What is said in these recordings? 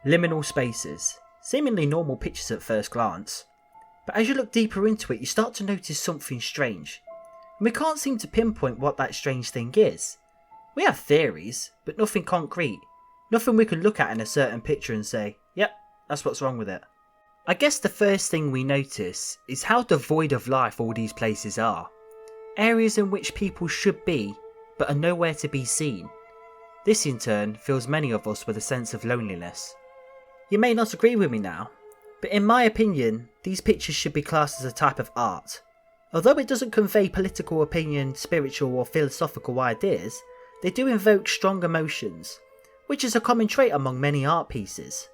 Liminal spaces, seemingly normal pictures at first glance, but as you look deeper into it you start to notice something strange, and we can't seem to pinpoint what that strange thing is. We have theories, but nothing concrete, nothing we can look at in a certain picture and say, yep, that's what's wrong with it. I guess the first thing we notice is how devoid of life all these places are, areas in which people should be, but are nowhere to be seen. This in turn fills many of us with a sense of loneliness. You may not agree with me now, but in my opinion, these pictures should be classed as a type of art. Although it doesn't convey political opinion, spiritual or philosophical ideas, they do invoke strong emotions, which is a common trait among many art pieces.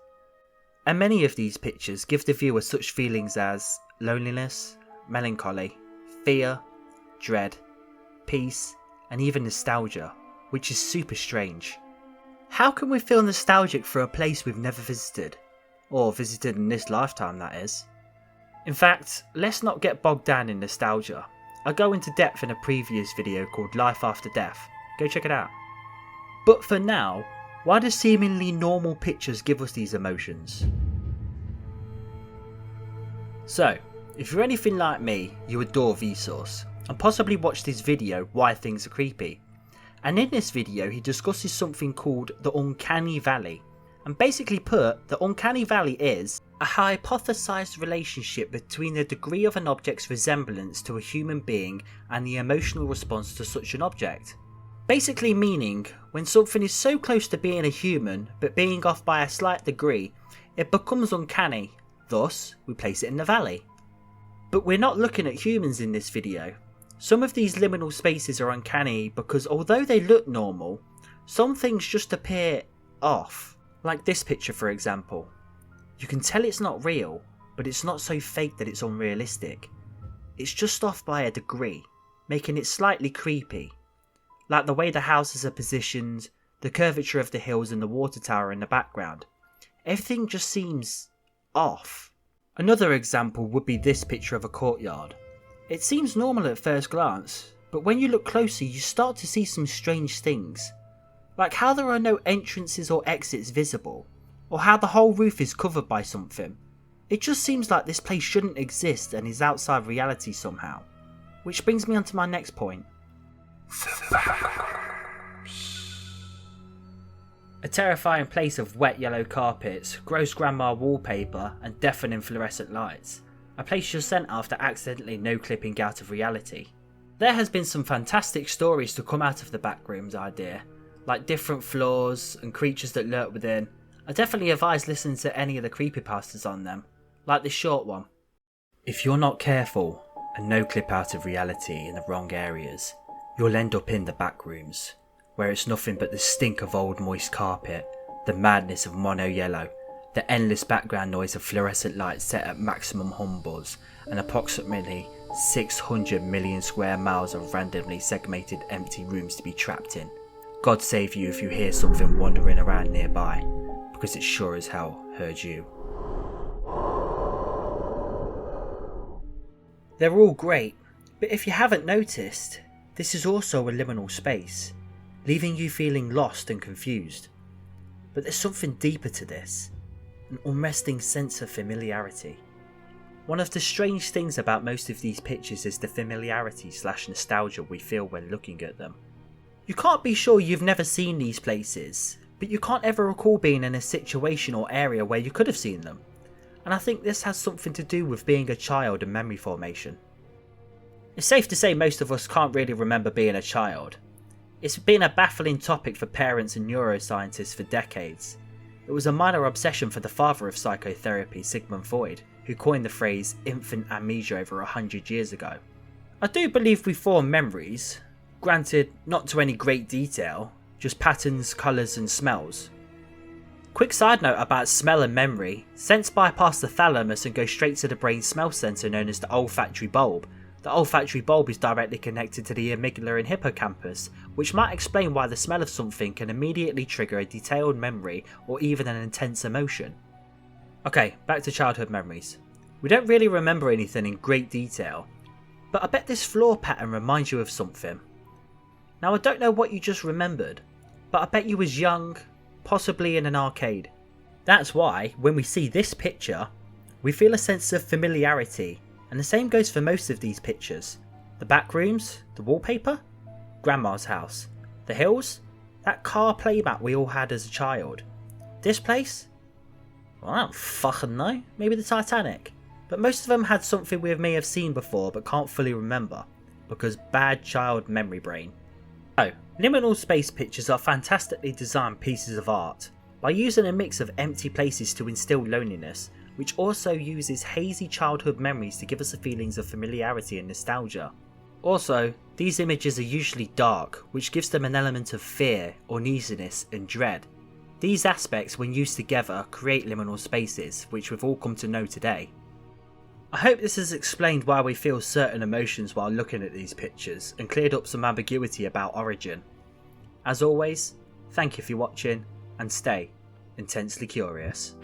And many of these pictures give the viewer such feelings as loneliness, melancholy, fear, dread, peace, and even nostalgia, which is super strange. How can we feel nostalgic for a place we've never visited? Or visited in this lifetime, that is. In fact, let's not get bogged down in nostalgia. I go into depth in a previous video called Life After Death. Go check it out. But for now, why do seemingly normal pictures give us these emotions? So, if you're anything like me, you adore Vsauce, and possibly watched his video Why Things Are Creepy. And in this video he discusses something called the Uncanny Valley. And basically put, the Uncanny Valley is a hypothesized relationship between the degree of an object's resemblance to a human being and the emotional response to such an object. Basically meaning, when something is so close to being a human but being off by a slight degree, it becomes uncanny, thus we place it in the valley. But we're not looking at humans in this video. Some of these liminal spaces are uncanny because although they look normal, some things just appear off. Like this picture for example. You can tell it's not real, but it's not so fake that it's unrealistic. It's just off by a degree, making it slightly creepy. Like the way the houses are positioned, the curvature of the hills and the water tower in the background. Everything just seems off. Another example would be this picture of a courtyard. It seems normal at first glance, but when you look closer you start to see some strange things. Like how there are no entrances or exits visible, or how the whole roof is covered by something. It just seems like this place shouldn't exist and is outside reality somehow. Which brings me on to my next point. A terrifying place of wet yellow carpets, gross grandma wallpaper and deafening fluorescent lights. A place you're sent after accidentally no-clipping out of reality. There has been some fantastic stories to come out of the backrooms idea, like different floors and creatures that lurk within. I definitely advise listening to any of the creepypastas on them, like this short one. If you're not careful and no-clip out of reality in the wrong areas, you'll end up in the backrooms, where it's nothing but the stink of old moist carpet, the madness of mono yellow, the endless background noise of fluorescent lights set at maximum hum buzz, and approximately 600 million square miles of randomly segmented empty rooms to be trapped in. God save you if you hear something wandering around nearby, because it sure as hell heard you. They're all great, but if you haven't noticed, this is also a liminal space, leaving you feeling lost and confused. But there's something deeper to this. An unresting sense of familiarity. One of the strange things about most of these pictures is the familiarity / nostalgia we feel when looking at them. You can't be sure you've never seen these places, but you can't ever recall being in a situation or area where you could have seen them. And I think this has something to do with being a child and memory formation. It's safe to say most of us can't really remember being a child. It's been a baffling topic for parents and neuroscientists for decades. It was a minor obsession for the father of psychotherapy, Sigmund Freud, who coined the phrase infant amnesia over 100 years ago. I do believe we form memories, granted not to any great detail, just patterns, colours and smells. Quick side note about smell and memory, scents bypass the thalamus and go straight to the brain's smell centre known as the olfactory bulb. The olfactory bulb is directly connected to the amygdala and hippocampus, which might explain why the smell of something can immediately trigger a detailed memory or even an intense emotion. Okay, back to childhood memories. We don't really remember anything in great detail, but I bet this floor pattern reminds you of something. Now I don't know what you just remembered, but I bet you was young, possibly in an arcade. That's why, when we see this picture, we feel a sense of familiarity, and the same goes for most of these pictures. The back rooms, the wallpaper, Grandma's house, the hills, that car playmat we all had as a child. This place? Well, I don't fucking know, maybe the Titanic. But most of them had something we may have seen before but can't fully remember, because bad child memory brain. So, liminal space pictures are fantastically designed pieces of art, by using a mix of empty places to instill loneliness, which also uses hazy childhood memories to give us the feelings of familiarity and nostalgia. Also, these images are usually dark, which gives them an element of fear, uneasiness and dread. These aspects, when used together, create liminal spaces, which we've all come to know today. I hope this has explained why we feel certain emotions while looking at these pictures, and cleared up some ambiguity about origin. As always, thank you for watching, and stay intensely curious.